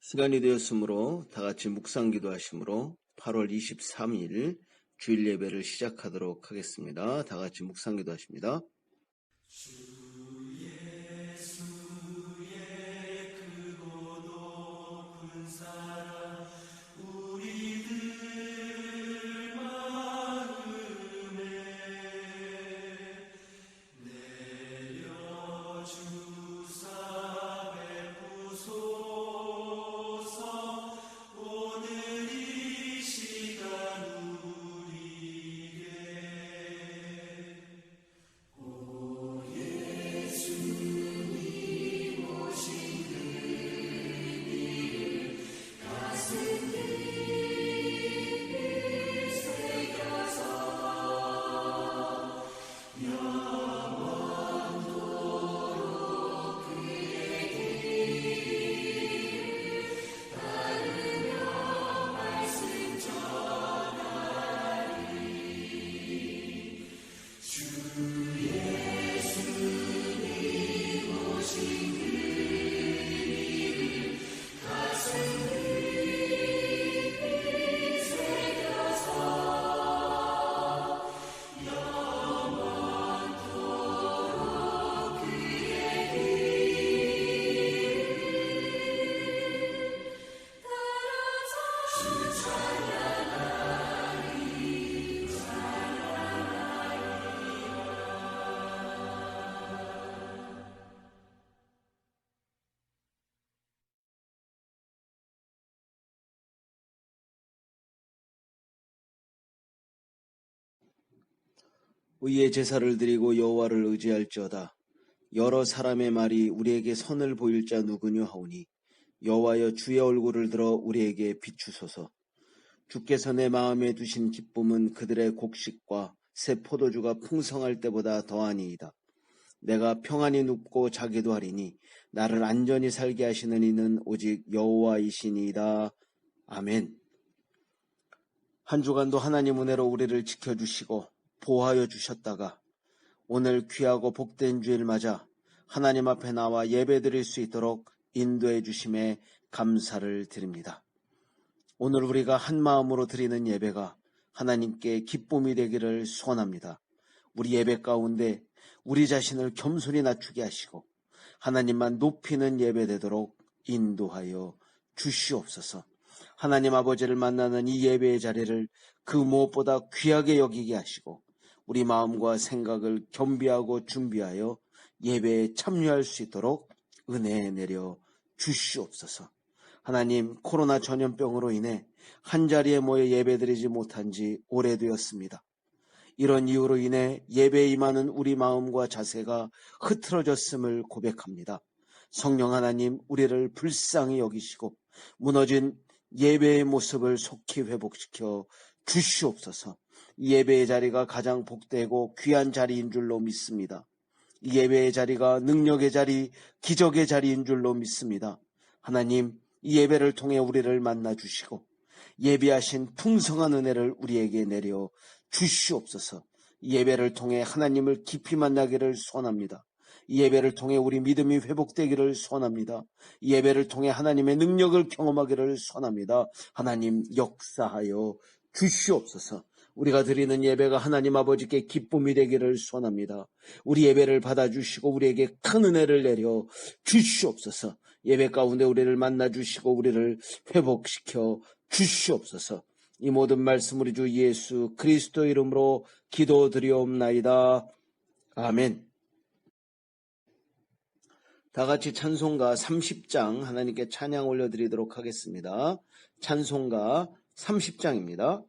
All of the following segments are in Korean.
시간이 되었으므로 다 같이 묵상 기도하심으로 8월 23일 주일 예배를 시작하도록 하겠습니다. 다 같이 묵상 기도하십니다. 의의 제사를 드리고 여호와를 의지할지어다. 여러 사람의 말이 우리에게 선을 보일 자 누구뇨 하오니 여호와여 주의 얼굴을 들어 우리에게 비추소서. 주께서 내 마음에 두신 기쁨은 그들의 곡식과 새 포도주가 풍성할 때보다 더하니이다. 내가 평안히 눕고 자기도 하리니 나를 안전히 살게 하시는 이는 오직 여호와이시니이다. 아멘. 한 주간도 하나님 은혜로 우리를 지켜주시고 보호하여 주셨다가 오늘 귀하고 복된 주일 맞아 하나님 앞에 나와 예배드릴 수 있도록 인도해 주심에 감사를 드립니다. 오늘 우리가 한 마음으로 드리는 예배가 하나님께 기쁨이 되기를 소원합니다. 우리 예배 가운데 우리 자신을 겸손히 낮추게 하시고 하나님만 높이는 예배 되도록 인도하여 주시옵소서. 하나님 아버지를 만나는 이 예배의 자리를 그 무엇보다 귀하게 여기게 하시고 우리 마음과 생각을 겸비하고 준비하여 예배에 참여할 수 있도록 은혜 내려 주시옵소서. 하나님, 코로나 전염병으로 인해 한자리에 모여 예배드리지 못한 지 오래되었습니다. 이런 이유로 인해 예배에 임하는 우리 마음과 자세가 흐트러졌음을 고백합니다. 성령 하나님, 우리를 불쌍히 여기시고 무너진 예배의 모습을 속히 회복시켜 주시옵소서. 이 예배의 자리가 가장 복되고 귀한 자리인 줄로 믿습니다. 이 예배의 자리가 능력의 자리, 기적의 자리인 줄로 믿습니다. 하나님, 이 예배를 통해 우리를 만나 주시고 예비하신 풍성한 은혜를 우리에게 내려 주시옵소서. 이 예배를 통해 하나님을 깊이 만나기를 소원합니다. 이 예배를 통해 우리 믿음이 회복되기를 소원합니다. 이 예배를 통해 하나님의 능력을 경험하기를 소원합니다. 하나님 역사하여 주시옵소서. 우리가 드리는 예배가 하나님 아버지께 기쁨이 되기를 소원합니다. 우리 예배를 받아주시고 우리에게 큰 은혜를 내려 주시옵소서. 예배 가운데 우리를 만나주시고 우리를 회복시켜 주시옵소서. 이 모든 말씀 우리 주 예수 그리스도 이름으로 기도드리옵나이다. 아멘. 다 같이 찬송가 30장 하나님께 찬양 올려드리도록 하겠습니다. 찬송가 30장입니다.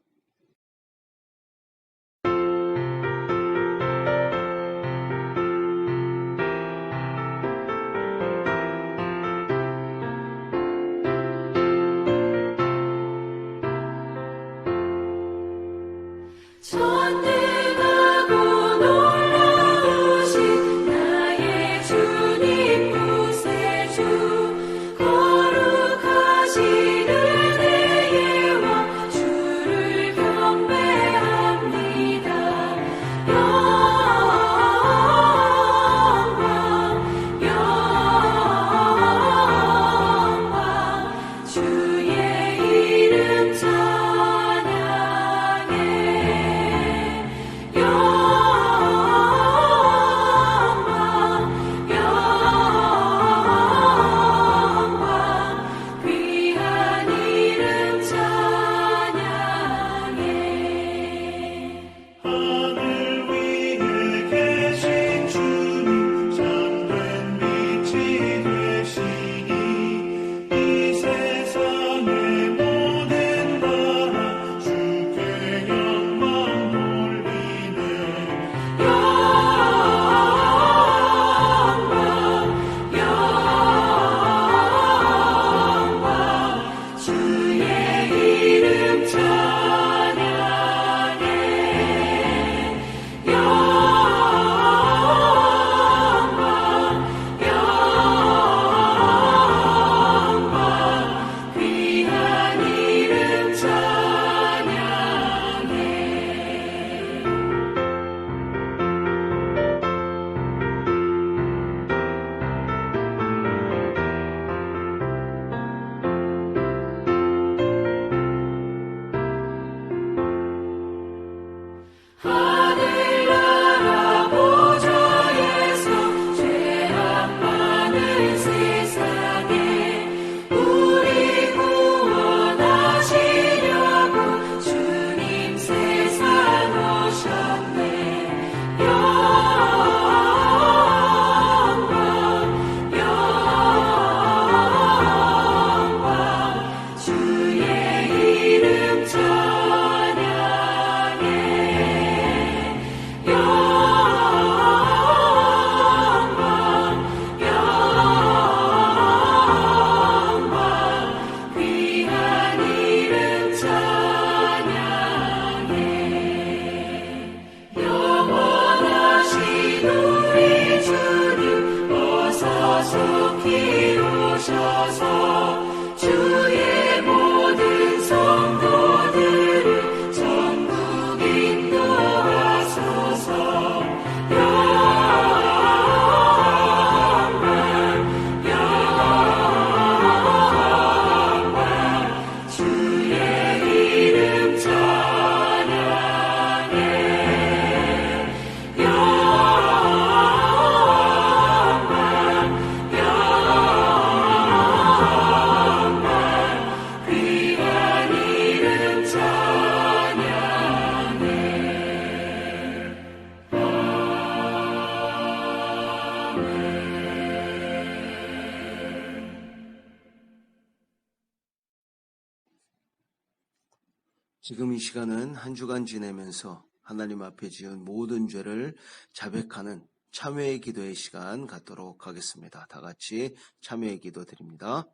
지금 이 시간은 한 주간 지내면서 하나님 앞에 지은 모든 죄를 자백하는 참회의 기도의 시간 갖도록 하겠습니다. 다 같이 참회의 기도 드립니다.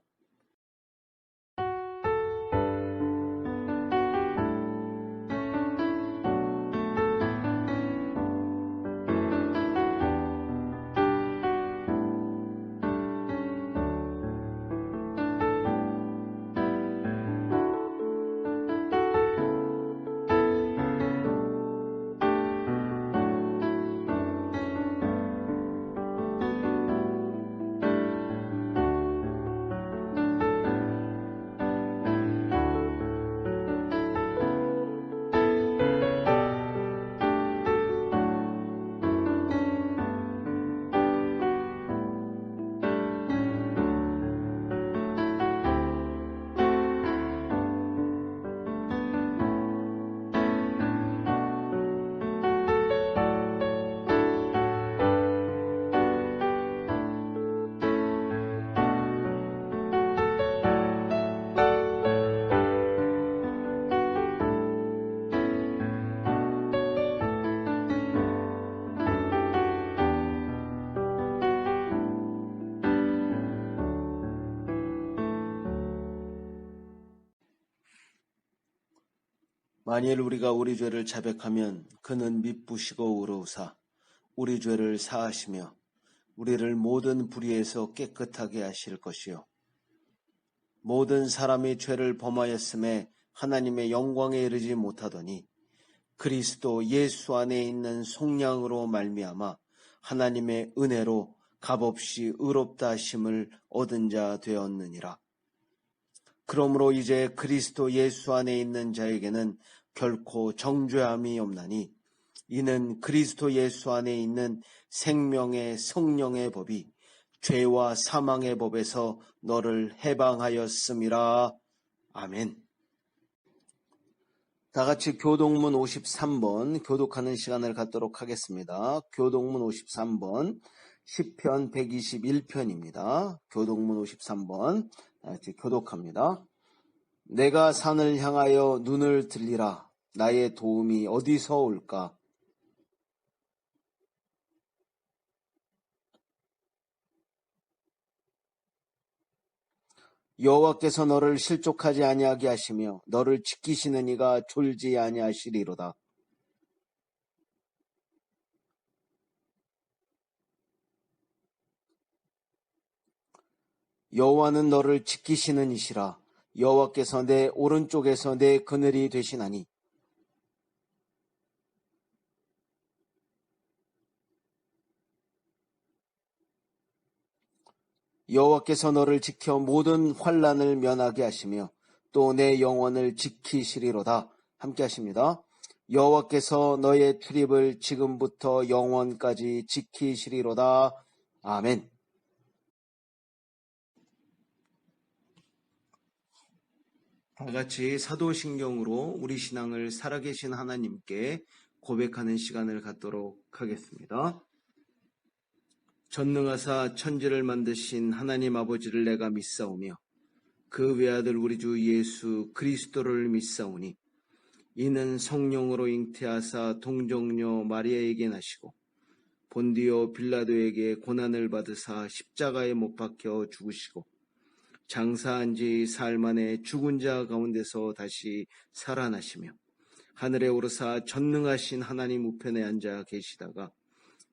만일 우리가 우리 죄를 자백하면 그는 미쁘시고 의로우사 우리 죄를 사하시며 우리를 모든 불의에서 깨끗하게 하실 것이요 모든 사람이 죄를 범하였음에 하나님의 영광에 이르지 못하더니 그리스도 예수 안에 있는 속량으로 말미암아 하나님의 은혜로 값없이 의롭다 하심을 얻은 자 되었느니라. 그러므로 이제 그리스도 예수 안에 있는 자에게는 결코 정죄함이 없나니 이는 그리스도 예수 안에 있는 생명의 성령의 법이 죄와 사망의 법에서 너를 해방하였음이라. 아멘. 다 같이 교독문 53번 교독하는 시간을 갖도록 하겠습니다. 교독문 53번 시편 121편입니다. 교독문 53번 다 같이 교독합니다. 내가 산을 향하여 눈을 들리라. 나의 도움이 어디서 올까? 여호와께서 너를 실족하지 아니하게 하시며 너를 지키시는 이가 졸지 아니하시리로다. 여호와는 너를 지키시는 이시라. 여호와께서 내 오른쪽에서 내 그늘이 되시나니 여호와께서 너를 지켜 모든 환난을 면하게 하시며 또 내 영혼을 지키시리로다. 함께 하십니다. 여호와께서 너의 출입을 지금부터 영원까지 지키시리로다. 아멘. 다 같이 사도신경으로 우리 신앙을 살아계신 하나님께 고백하는 시간을 갖도록 하겠습니다. 전능하사 천지를 만드신 하나님 아버지를 내가 믿사오며 그 외아들 우리 주 예수 그리스도를 믿사오니 이는 성령으로 잉태하사 동정녀 마리아에게 나시고 본디오 빌라도에게 고난을 받으사 십자가에 못 박혀 죽으시고 장사한 지 사흘 만에 죽은 자 가운데서 다시 살아나시며 하늘에 오르사 전능하신 하나님 우편에 앉아 계시다가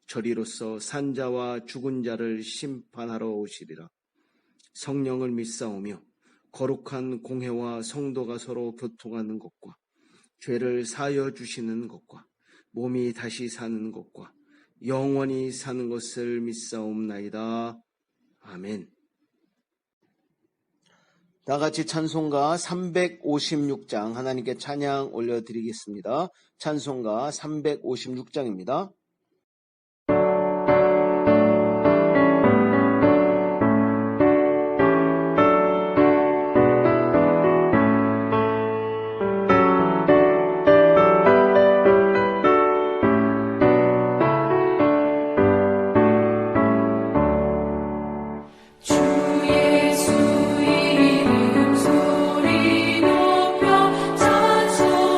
저리로서 산자와 죽은 자를 심판하러 오시리라. 성령을 믿사오며 거룩한 공회와 성도가 서로 교통하는 것과 죄를 사하여 주시는 것과 몸이 다시 사는 것과 영원히 사는 것을 믿사옵나이다. 아멘. 다 같이 찬송가 356장 하나님께 찬양 올려드리겠습니다. 찬송가 356장입니다. 예수 이름 소리 높여 찬송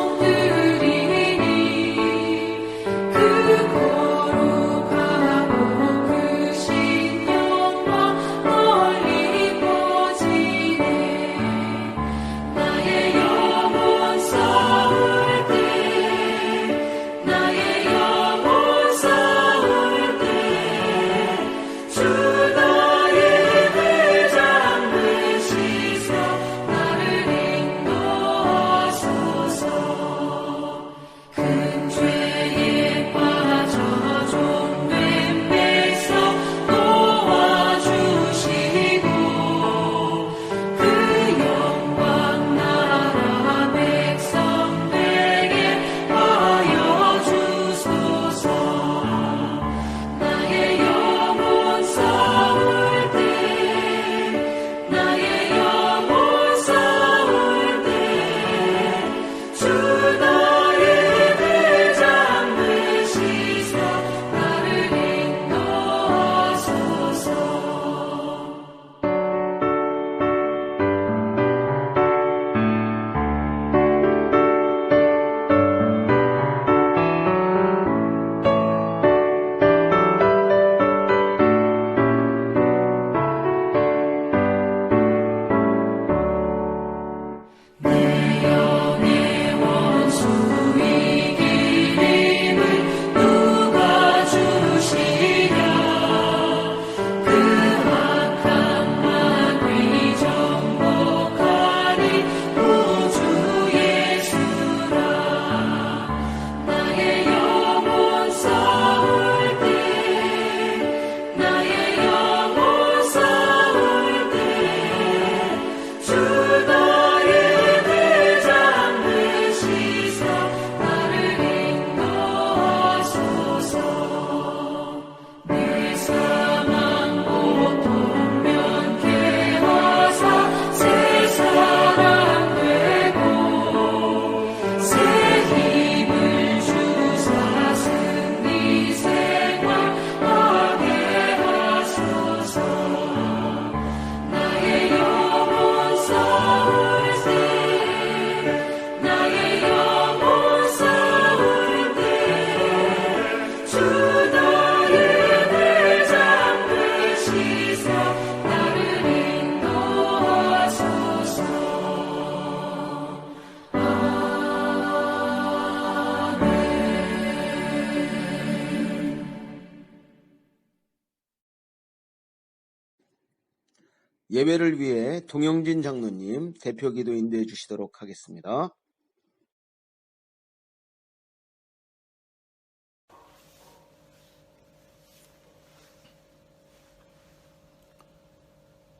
예배를 위해 동영진 장로님 대표기도 인도해 주시도록 하겠습니다.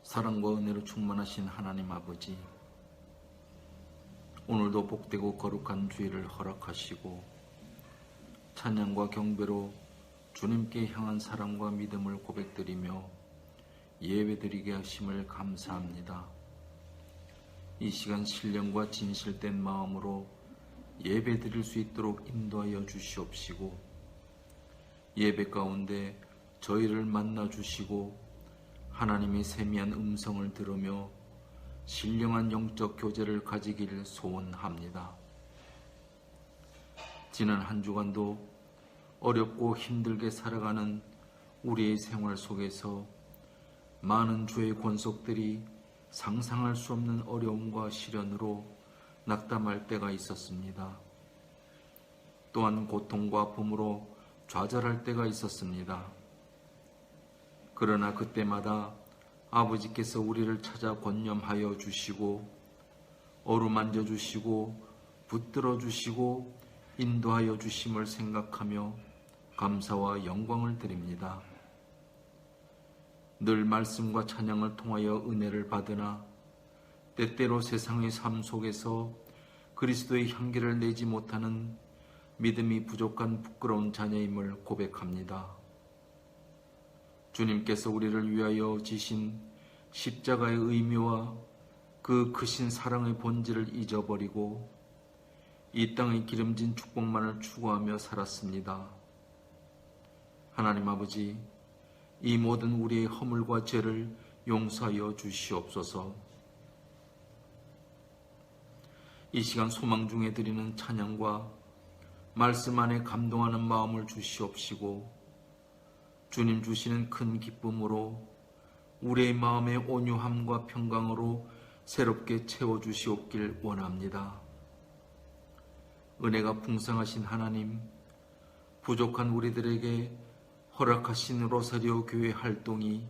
사랑과 은혜로 충만하신 하나님 아버지, 오늘도 복되고 거룩한 주일을 허락하시고 찬양과 경배로 주님께 향한 사랑과 믿음을 고백드리며 예배드리게 하심을 감사합니다. 이 시간 신령과 진실된 마음으로 예배드릴 수 있도록 인도하여 주시옵시고 예배 가운데 저희를 만나 주시고 하나님의 세미한 음성을 들으며 신령한 영적 교제를 가지기를 소원합니다. 지난 한 주간도 어렵고 힘들게 살아가는 우리의 생활 속에서 많은 주의 권속들이 상상할 수 없는 어려움과 시련으로 낙담할 때가 있었습니다. 또한 고통과 아픔으로 좌절할 때가 있었습니다. 그러나 그때마다 아버지께서 우리를 찾아 권념하여 주시고 어루만져 주시고 붙들어 주시고 인도하여 주심을 생각하며 감사와 영광을 드립니다. 늘 말씀과 찬양을 통하여 은혜를 받으나 때때로 세상의 삶 속에서 그리스도의 향기를 내지 못하는 믿음이 부족한 부끄러운 자녀임을 고백합니다. 주님께서 우리를 위하여 지신 십자가의 의미와 그 크신 사랑의 본질을 잊어버리고 이 땅의 기름진 축복만을 추구하며 살았습니다. 하나님 아버지, 이 모든 우리의 허물과 죄를 용서하여 주시옵소서. 이 시간 소망 중에 드리는 찬양과 말씀 안에 감동하는 마음을 주시옵시고 주님 주시는 큰 기쁨으로 우리의 마음의 온유함과 평강으로 새롭게 채워주시옵길 원합니다. 은혜가 풍성하신 하나님, 부족한 우리들에게 허락하신 로사리오 교회 활동이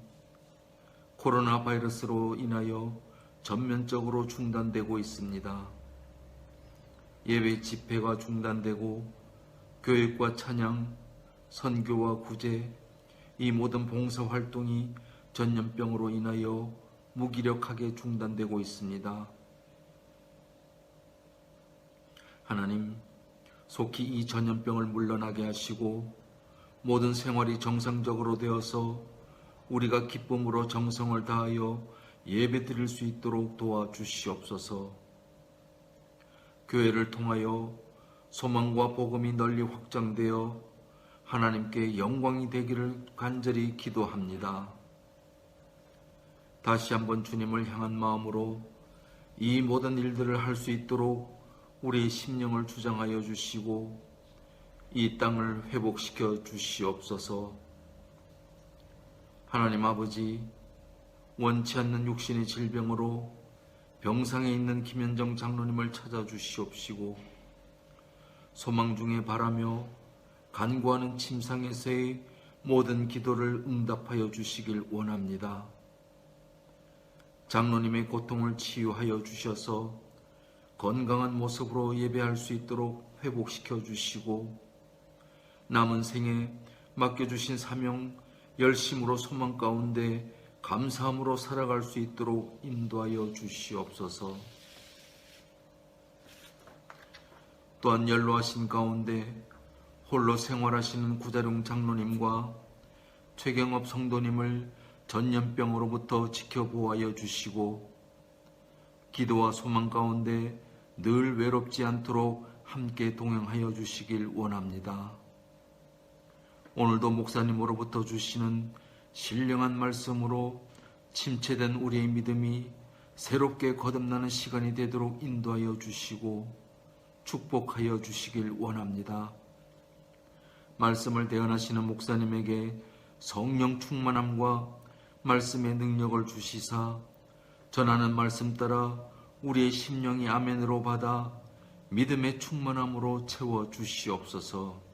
코로나 바이러스로 인하여 전면적으로 중단되고 있습니다. 예배 집회가 중단되고 교육과 찬양, 선교와 구제, 이 모든 봉사활동이 전염병으로 인하여 무기력하게 중단되고 있습니다. 하나님, 속히 이 전염병을 물러나게 하시고 모든 생활이 정상적으로 되어서 우리가 기쁨으로 정성을 다하여 예배드릴 수 있도록 도와주시옵소서. 교회를 통하여 소망과 복음이 널리 확장되어 하나님께 영광이 되기를 간절히 기도합니다. 다시 한번 주님을 향한 마음으로 이 모든 일들을 할 수 있도록 우리의 심령을 주장하여 주시고 이 땅을 회복시켜 주시옵소서. 하나님 아버지, 원치 않는 육신의 질병으로 병상에 있는 김현정 장로님을 찾아주시옵시고 소망 중에 바라며 간구하는 침상에서의 모든 기도를 응답하여 주시길 원합니다. 장로님의 고통을 치유하여 주셔서 건강한 모습으로 예배할 수 있도록 회복시켜 주시고 남은 생에 맡겨주신 사명 열심으로 소망 가운데 감사함으로 살아갈 수 있도록 인도하여 주시옵소서. 또한 연로하신 가운데 홀로 생활하시는 구자룡 장로님과 최경업 성도님을 전염병으로부터 지켜보호하여 주시고 기도와 소망 가운데 늘 외롭지 않도록 함께 동행하여 주시길 원합니다. 오늘도 목사님으로부터 주시는 신령한 말씀으로 침체된 우리의 믿음이 새롭게 거듭나는 시간이 되도록 인도하여 주시고 축복하여 주시길 원합니다. 말씀을 대언하시는 목사님에게 성령 충만함과 말씀의 능력을 주시사 전하는 말씀 따라 우리의 심령이 아멘으로 받아 믿음의 충만함으로 채워 주시옵소서.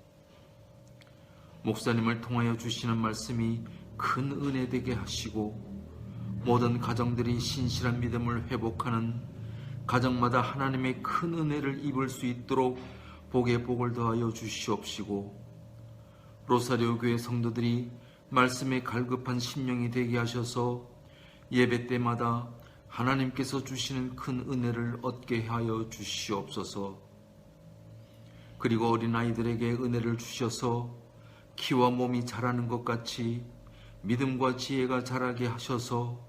목사님을 통하여 주시는 말씀이 큰 은혜 되게 하시고 모든 가정들이 신실한 믿음을 회복하는 가정마다 하나님의 큰 은혜를 입을 수 있도록 복에 복을 더하여 주시옵시고, 로사리오 교회 성도들이 말씀에 갈급한 심령이 되게 하셔서 예배 때마다 하나님께서 주시는 큰 은혜를 얻게 하여 주시옵소서. 그리고 어린아이들에게 은혜를 주셔서 키와 몸이 자라는 것 같이 믿음과 지혜가 자라게 하셔서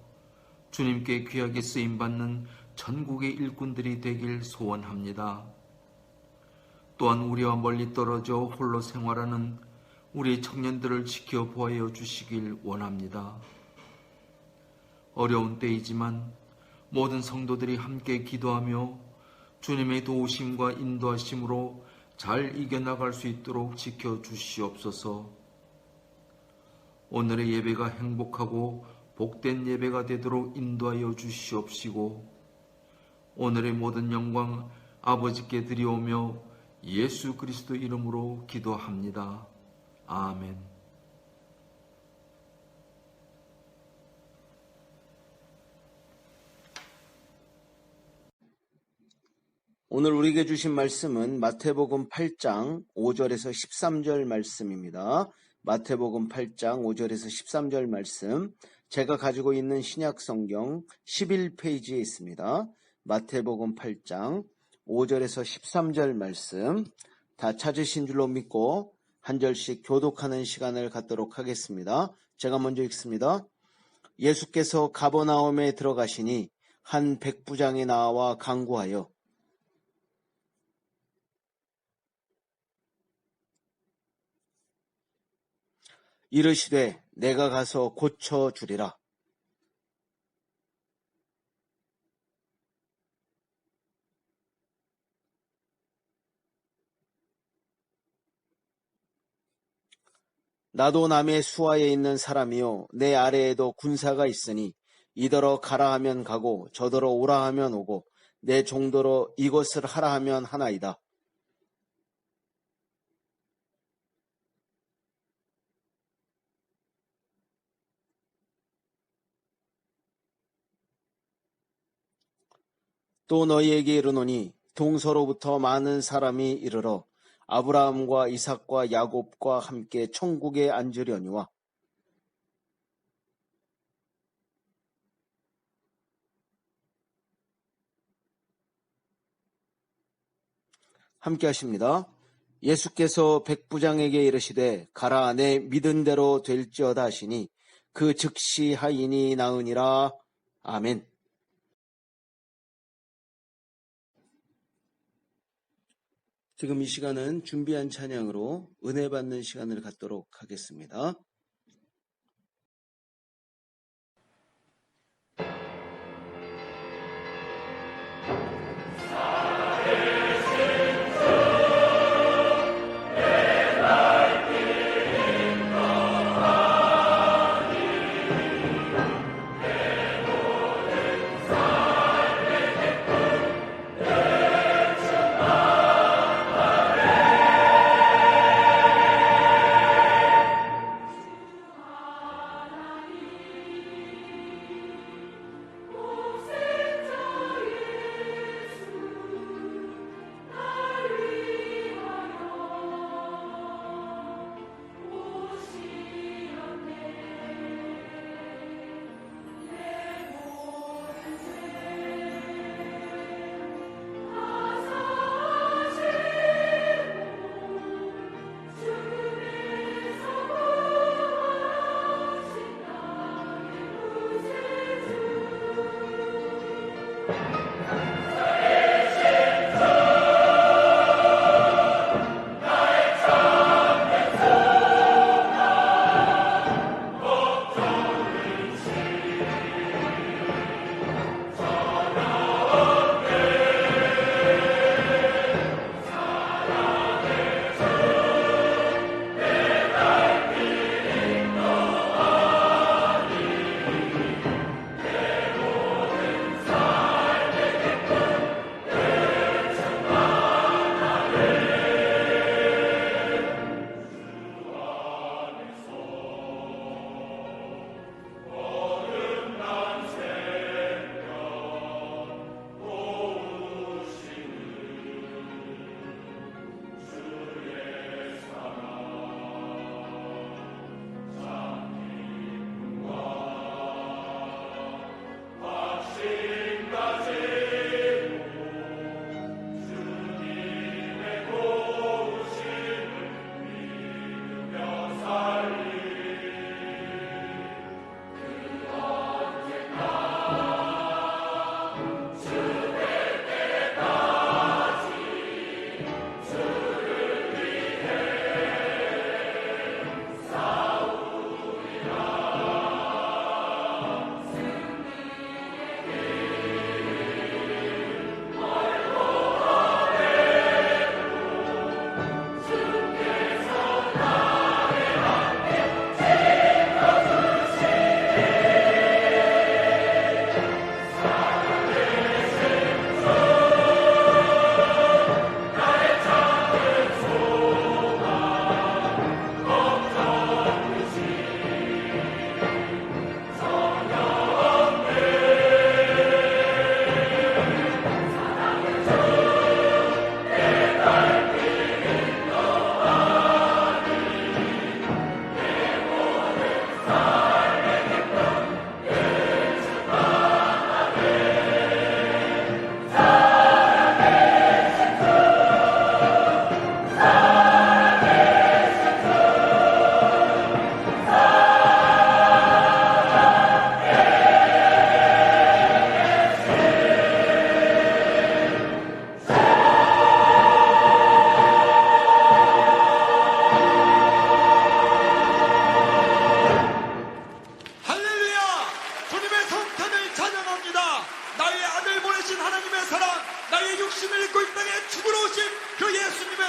주님께 귀하게 쓰임받는 전국의 일꾼들이 되길 소원합니다. 또한 우리와 멀리 떨어져 홀로 생활하는 우리 청년들을 지켜보아 주시길 원합니다. 어려운 때이지만 모든 성도들이 함께 기도하며 주님의 도우심과 인도하심으로 잘 이겨나갈 수 있도록 지켜주시옵소서. 오늘의 예배가 행복하고 복된 예배가 되도록 인도하여 주시옵시고, 오늘의 모든 영광 아버지께 드리오며 예수 그리스도 이름으로 기도합니다. 아멘. 오늘 우리에게 주신 말씀은 마태복음 8장 5절에서 13절 말씀입니다. 마태복음 8장 5절에서 13절 말씀, 제가 가지고 있는 신약성경 11페이지에 있습니다. 마태복음 8장 5절에서 13절 말씀 다 찾으신 줄로 믿고 한 절씩 교독하는 시간을 갖도록 하겠습니다. 제가 먼저 읽습니다. 예수께서 가버나움에 들어가시니 한 백부장이 나와 간구하여 이르시되 내가 가서 고쳐주리라. 나도 남의 수하에 있는 사람이요 내 아래에도 군사가 있으니 이더러 가라 하면 가고 저더러 오라 하면 오고 내 종도로 이것을 하라 하면 하나이다. 또 너희에게 이르노니 동서로부터 많은 사람이 이르러 아브라함과 이삭과 야곱과 함께 천국에 앉으려니와 함께 하십니다. 예수께서 백부장에게 이르시되 가라 내 믿은 대로 될지어다 하시니 그 즉시 하이니 나으니라. 아멘. 지금 이 시간은 준비한 찬양으로 은혜 받는 시간을 갖도록 하겠습니다.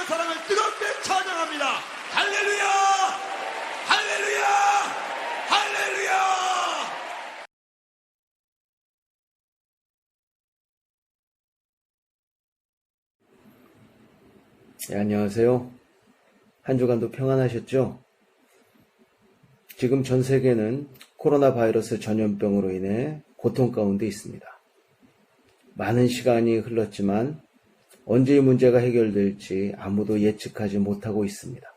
사랑을 뜨겁게 찬양합니다. 할렐루야! 할렐루야! 할렐루야! 네, 안녕하세요. 한 주간도 평안하셨죠? 지금 전 세계는 코로나 바이러스 전염병으로 인해 고통 가운데 있습니다. 많은 시간이 흘렀지만 언제 이 문제가 해결될지 아무도 예측하지 못하고 있습니다.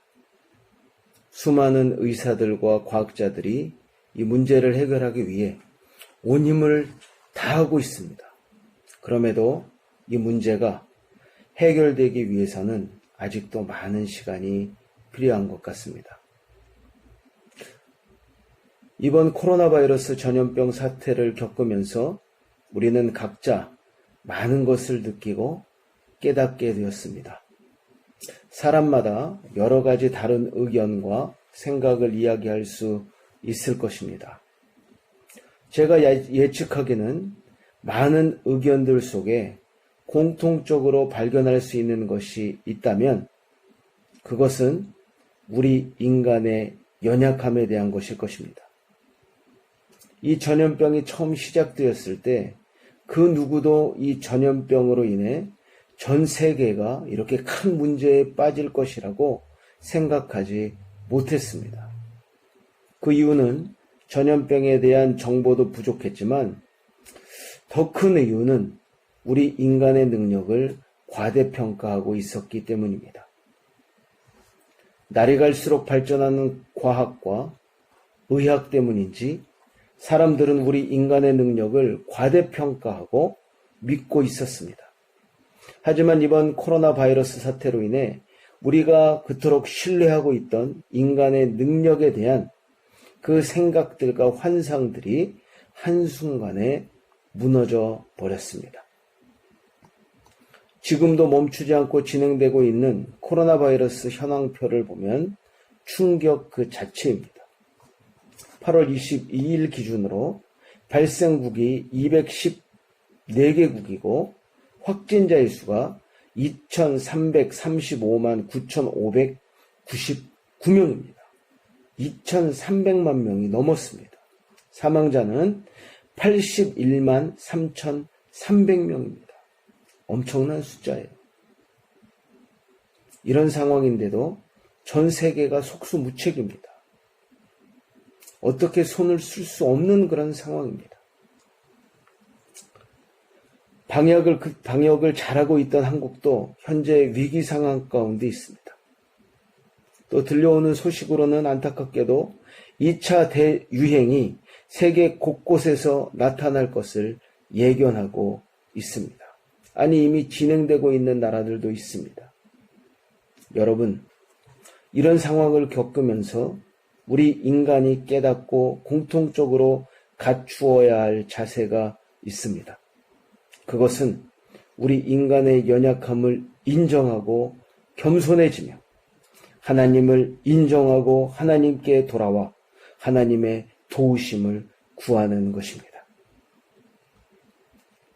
수많은 의사들과 과학자들이 이 문제를 해결하기 위해 온 힘을 다하고 있습니다. 그럼에도 이 문제가 해결되기 위해서는 아직도 많은 시간이 필요한 것 같습니다. 이번 코로나 바이러스 전염병 사태를 겪으면서 우리는 각자 많은 것을 느끼고 깨닫게 되었습니다. 사람마다 여러 가지 다른 의견과 생각을 이야기할 수 있을 것입니다. 제가 예측하기는 많은 의견들 속에 공통적으로 발견할 수 있는 것이 있다면 그것은 우리 인간의 연약함에 대한 것일 것입니다. 이 전염병이 처음 시작되었을 때 그 누구도 이 전염병으로 인해 전 세계가 이렇게 큰 문제에 빠질 것이라고 생각하지 못했습니다. 그 이유는 전염병에 대한 정보도 부족했지만 더 큰 이유는 우리 인간의 능력을 과대평가하고 있었기 때문입니다. 날이 갈수록 발전하는 과학과 의학 때문인지 사람들은 우리 인간의 능력을 과대평가하고 믿고 있었습니다. 하지만 이번 코로나 바이러스 사태로 인해 우리가 그토록 신뢰하고 있던 인간의 능력에 대한 그 생각들과 환상들이 한순간에 무너져 버렸습니다. 지금도 멈추지 않고 진행되고 있는 코로나 바이러스 현황표를 보면 충격 그 자체입니다. 8월 22일 기준으로 발생국이 214개국이고 확진자의 수가 2,335만 9,599명입니다. 2,300만 명이 넘었습니다. 사망자는 81만 3,300명입니다. 엄청난 숫자예요. 이런 상황인데도 전 세계가 속수무책입니다. 어떻게 손을 쓸 수 없는 그런 상황입니다. 방역을 잘하고 있던 한국도 현재 위기 상황 가운데 있습니다. 또 들려오는 소식으로는 안타깝게도 2차 대유행이 세계 곳곳에서 나타날 것을 예견하고 있습니다. 아니 이미 진행되고 있는 나라들도 있습니다. 여러분, 이런 상황을 겪으면서 우리 인간이 깨닫고 공통적으로 갖추어야 할 자세가 있습니다. 그것은 우리 인간의 연약함을 인정하고 겸손해지며 하나님을 인정하고 하나님께 돌아와 하나님의 도우심을 구하는 것입니다.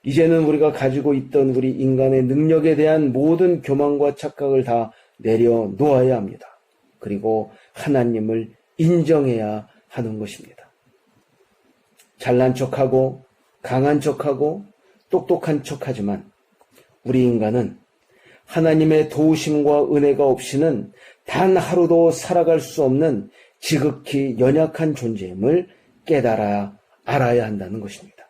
이제는 우리가 가지고 있던 우리 인간의 능력에 대한 모든 교만과 착각을 다 내려놓아야 합니다. 그리고 하나님을 인정해야 하는 것입니다. 잘난 척하고 강한 척하고 똑똑한 척하지만 우리 인간은 하나님의 도우심과 은혜가 없이는 단 하루도 살아갈 수 없는 지극히 연약한 존재임을 깨달아 알아야 한다는 것입니다.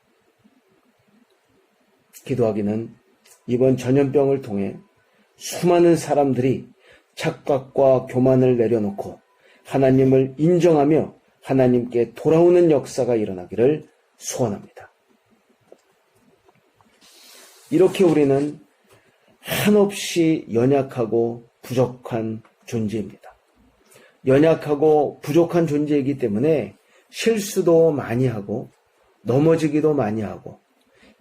기도하기는 이번 전염병을 통해 수많은 사람들이 착각과 교만을 내려놓고 하나님을 인정하며 하나님께 돌아오는 역사가 일어나기를 소원합니다. 이렇게 우리는 한없이 연약하고 부족한 존재입니다. 연약하고 부족한 존재이기 때문에 실수도 많이 하고 넘어지기도 많이 하고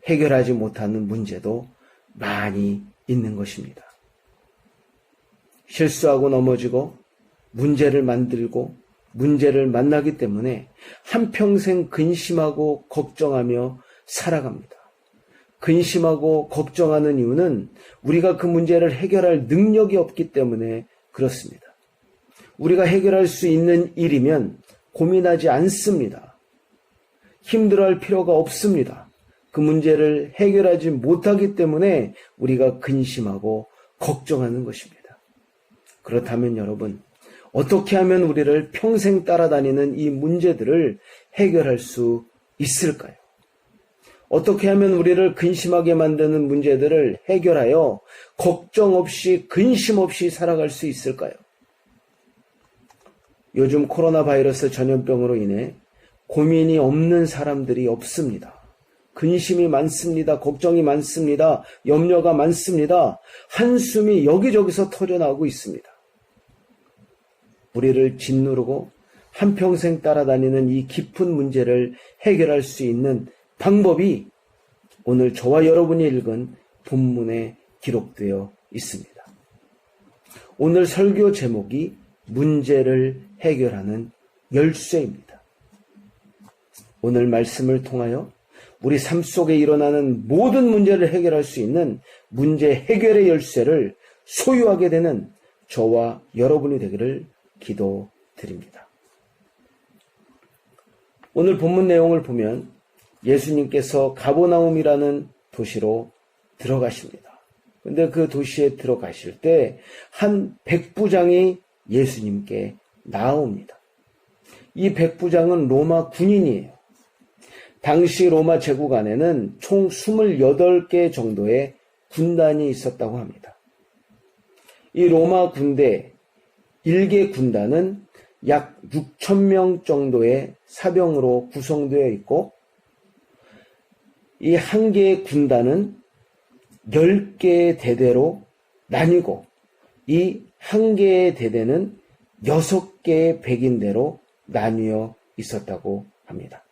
해결하지 못하는 문제도 많이 있는 것입니다. 실수하고 넘어지고 문제를 만들고 문제를 만나기 때문에 한평생 근심하고 걱정하며 살아갑니다. 근심하고 걱정하는 이유는 우리가 그 문제를 해결할 능력이 없기 때문에 그렇습니다. 우리가 해결할 수 있는 일이면 고민하지 않습니다. 힘들어할 필요가 없습니다. 그 문제를 해결하지 못하기 때문에 우리가 근심하고 걱정하는 것입니다. 그렇다면 여러분, 어떻게 하면 우리를 평생 따라다니는 이 문제들을 해결할 수 있을까요? 어떻게 하면 우리를 근심하게 만드는 문제들을 해결하여 걱정 없이 근심 없이 살아갈 수 있을까요? 요즘 코로나 바이러스 전염병으로 인해 고민이 없는 사람들이 없습니다. 근심이 많습니다. 걱정이 많습니다. 염려가 많습니다. 한숨이 여기저기서 터져나오고 있습니다. 우리를 짓누르고 한평생 따라다니는 이 깊은 문제를 해결할 수 있는 방법이 오늘 저와 여러분이 읽은 본문에 기록되어 있습니다. 오늘 설교 제목이 문제를 해결하는 열쇠입니다. 오늘 말씀을 통하여 우리 삶 속에 일어나는 모든 문제를 해결할 수 있는 문제 해결의 열쇠를 소유하게 되는 저와 여러분이 되기를 기도드립니다. 오늘 본문 내용을 보면 예수님께서 가버나움이라는 도시로 들어가십니다. 그런데 그 도시에 들어가실 때 한 백부장이 예수님께 나옵니다. 이 백부장은 로마 군인이에요. 당시 로마 제국 안에는 총 28개 정도의 군단이 있었다고 합니다. 이 로마 군대 1개 군단은 약 6,000명 정도의 사병으로 구성되어 있고 이 한 개의 군단은 10개의 대대로 나뉘고 이 한 개의 대대는 6개의 백인대로 나뉘어 있었다고 합니다.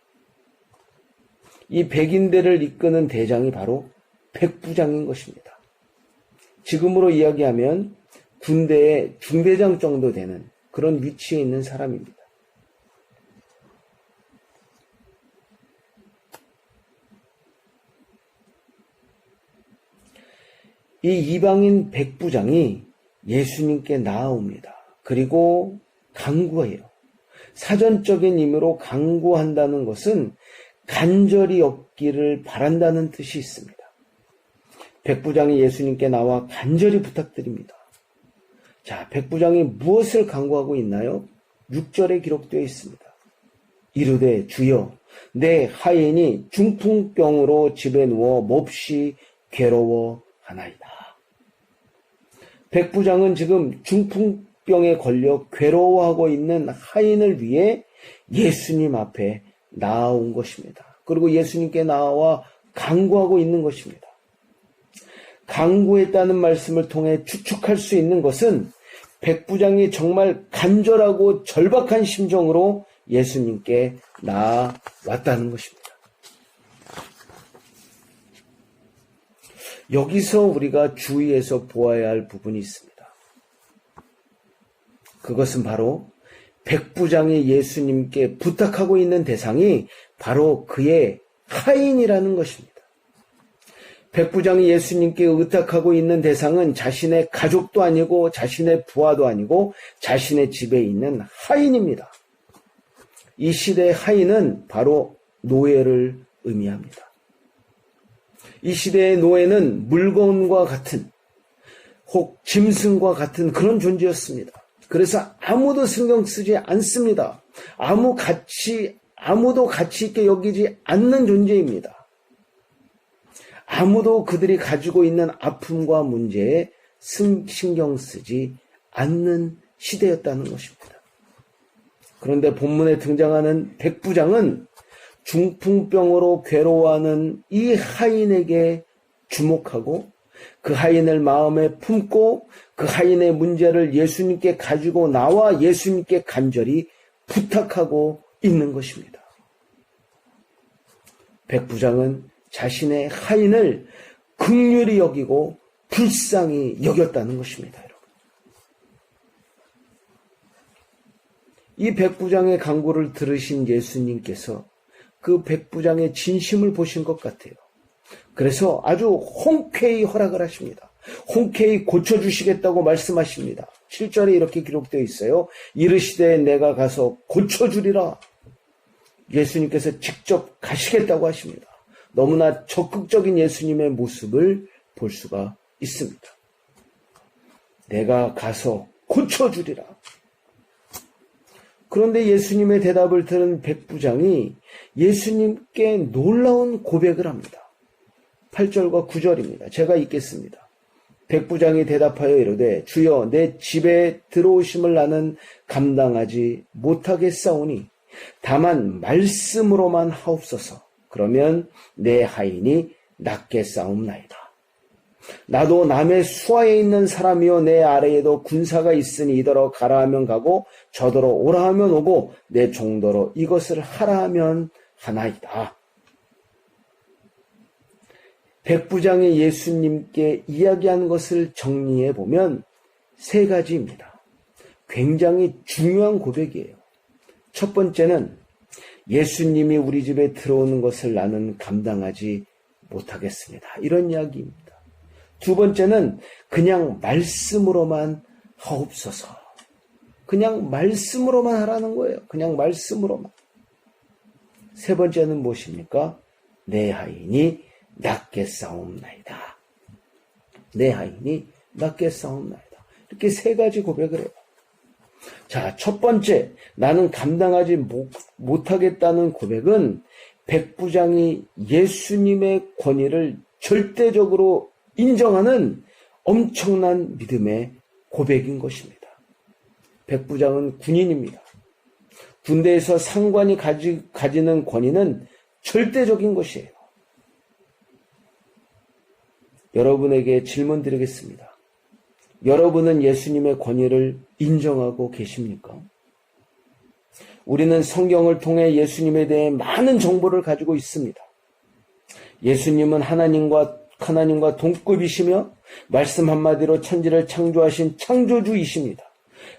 이 백인대를 이끄는 대장이 바로 백부장인 것입니다. 지금으로 이야기하면 군대의 중대장 정도 되는 그런 위치에 있는 사람입니다. 이 이방인 백부장이 예수님께 나아옵니다. 그리고 강구해요. 사전적인 의미로 강구한다는 것은 간절히 얻기를 바란다는 뜻이 있습니다. 백부장이 예수님께 나와 간절히 부탁드립니다. 자, 백부장이 무엇을 강구하고 있나요? 6절에 기록되어 있습니다. 이르되 주여 내 하인이 중풍병으로 집에 누워 몹시 괴로워하나이다. 백부장은 지금 중풍병에 걸려 괴로워하고 있는 하인을 위해 예수님 앞에 나아온 것입니다. 그리고 예수님께 나와 강구하고 있는 것입니다. 강구했다는 말씀을 통해 추측할 수 있는 것은 백부장이 정말 간절하고 절박한 심정으로 예수님께 나아왔다는 것입니다. 여기서 우리가 주의해서 보아야 할 부분이 있습니다. 그것은 바로 백부장이 예수님께 부탁하고 있는 대상이 바로 그의 하인이라는 것입니다. 백부장이 예수님께 의탁하고 있는 대상은 자신의 가족도 아니고 자신의 부하도 아니고 자신의 집에 있는 하인입니다. 이 시대의 하인은 바로 노예를 의미합니다. 이 시대의 노예는 물건과 같은 혹 짐승과 같은 그런 존재였습니다. 그래서 아무도 신경 쓰지 않습니다. 아무도 가치 있게 여기지 않는 존재입니다. 아무도 그들이 가지고 있는 아픔과 문제에 신경 쓰지 않는 시대였다는 것입니다. 그런데 본문에 등장하는 백부장은 중풍병으로 괴로워하는 이 하인에게 주목하고 그 하인을 마음에 품고 그 하인의 문제를 예수님께 가지고 나와 예수님께 간절히 부탁하고 있는 것입니다. 백부장은 자신의 하인을 긍휼히 여기고 불쌍히 여겼다는 것입니다. 여러분. 이 백부장의 간구를 들으신 예수님께서 그 백부장의 진심을 보신 것 같아요. 그래서 아주 흔쾌히 허락을 하십니다. 흔쾌히 고쳐주시겠다고 말씀하십니다. 7절에 이렇게 기록되어 있어요. 이르시되 내가 가서 고쳐주리라. 예수님께서 직접 가시겠다고 하십니다. 너무나 적극적인 예수님의 모습을 볼 수가 있습니다. 내가 가서 고쳐주리라. 그런데 예수님의 대답을 들은 백부장이 예수님께 놀라운 고백을 합니다. 8절과 9절입니다. 제가 읽겠습니다. 백부장이 대답하여 이르되 주여 내 집에 들어오심을 나는 감당하지 못하겠사오니 다만 말씀으로만 하옵소서. 그러면 내 하인이 낫게 싸움나이다. 나도 남의 수하에 있는 사람이요 내 아래에도 군사가 있으니 이더러 가라 하면 가고 저더러 오라 하면 오고 내 종더러 이것을 하라 하면 하나이다. 백부장이 예수님께 이야기한 것을 정리해 보면 세 가지입니다. 굉장히 중요한 고백이에요. 첫 번째는 예수님이 우리 집에 들어오는 것을 나는 감당하지 못하겠습니다. 이런 이야기입니다. 두 번째는 그냥 말씀으로만 하옵소서. 그냥 말씀으로만 하라는 거예요. 그냥 말씀으로만. 세 번째는 무엇입니까? 내 하인이 낫게 싸움나이다. 내 하인이 낫게 싸움나이다. 이렇게 세 가지 고백을 해요. 자, 첫 번째, 나는 감당하지 못하겠다는 고백은 백부장이 예수님의 권위를 절대적으로 인정하는 엄청난 믿음의 고백인 것입니다. 백부장은 군인입니다. 군대에서 상관이 가지는 권위는 절대적인 것이에요. 여러분에게 질문 드리겠습니다. 여러분은 예수님의 권위를 인정하고 계십니까? 우리는 성경을 통해 예수님에 대해 많은 정보를 가지고 있습니다. 예수님은 하나님과 동급이시며 말씀 한마디로 천지를 창조하신 창조주이십니다.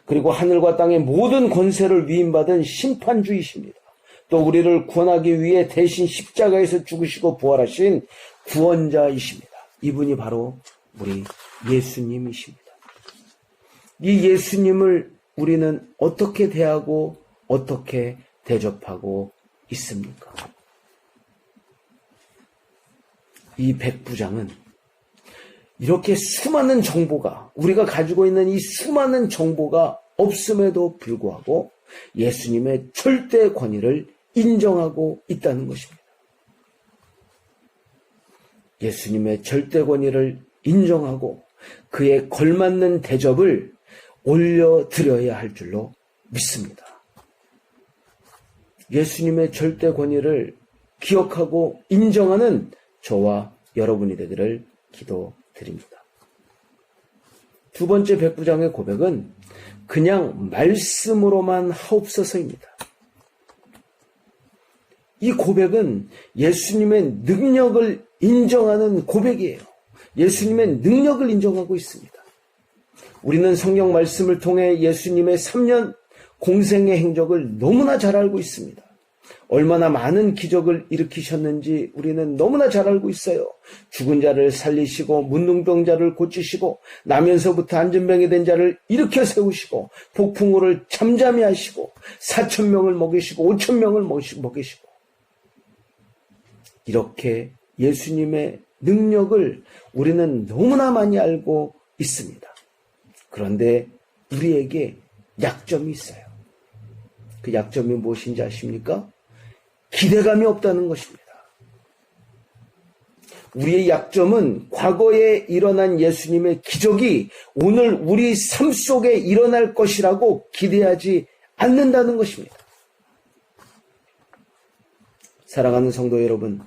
그리고 하늘과 땅의 모든 권세를 위임받은 심판주이십니다. 또 우리를 구원하기 위해 대신 십자가에서 죽으시고 부활하신 구원자이십니다. 이분이 바로 우리 예수님이십니다. 이 예수님을 우리는 어떻게 대하고 어떻게 대접하고 있습니까? 이 백부장은 이렇게 수많은 정보가, 우리가 가지고 있는 이 수많은 정보가 없음에도 불구하고 예수님의 절대 권위를 인정하고 있다는 것입니다. 예수님의 절대 권위를 인정하고 그에 걸맞는 대접을 올려드려야 할 줄로 믿습니다. 예수님의 절대 권위를 기억하고 인정하는 저와 여러분이 되기를 기도드립니다. 두 번째 백부장의 고백은 그냥 말씀으로만 하옵소서입니다. 이 고백은 예수님의 능력을 인정하는 고백이에요. 예수님의 능력을 인정하고 있습니다. 우리는 성경 말씀을 통해 예수님의 3년 공생의 행적을 너무나 잘 알고 있습니다. 얼마나 많은 기적을 일으키셨는지 우리는 너무나 잘 알고 있어요. 죽은 자를 살리시고 문둥병자를 고치시고 나면서부터 안전병이 된 자를 일으켜 세우시고 폭풍우를 잠잠히 하시고 4,000명을 먹이시고 5,000명을 먹이시고 이렇게 예수님의 능력을 우리는 너무나 많이 알고 있습니다. 그런데 우리에게 약점이 있어요. 그 약점이 무엇인지 아십니까? 기대감이 없다는 것입니다. 우리의 약점은 과거에 일어난 예수님의 기적이 오늘 우리 삶 속에 일어날 것이라고 기대하지 않는다는 것입니다. 사랑하는 성도 여러분,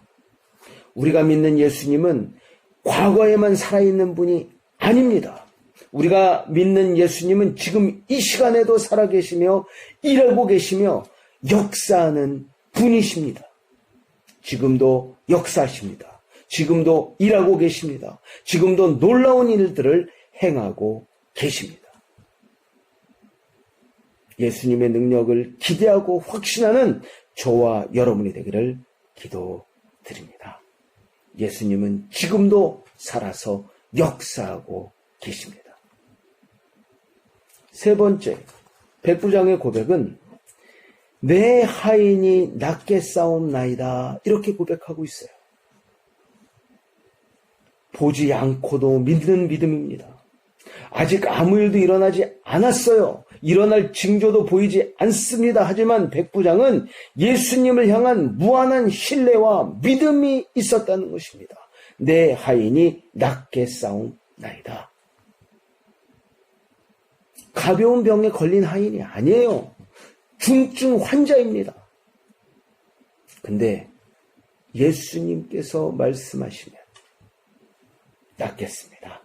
우리가 믿는 예수님은 과거에만 살아있는 분이 아닙니다. 우리가 믿는 예수님은 지금 이 시간에도 살아계시며 일하고 계시며 역사하는 분이십니다. 지금도 역사하십니다. 지금도 일하고 계십니다. 지금도 놀라운 일들을 행하고 계십니다. 예수님의 능력을 기대하고 확신하는 저와 여러분이 되기를 기도드립니다. 예수님은 지금도 살아서 역사하고 계십니다. 세 번째, 백부장의 고백은 내 하인이 낮게 싸움나이다 이렇게 고백하고 있어요. 보지 않고도 믿는 믿음입니다. 아직 아무 일도 일어나지 않았어요. 일어날 징조도 보이지 않습니다. 하지만 백부장은 예수님을 향한 무한한 신뢰와 믿음이 있었다는 것입니다. 내 하인이 낮게 싸움나이다. 가벼운 병에 걸린 하인이 아니에요. 중증 환자입니다. 근데 예수님께서 말씀하시면 낫겠습니다.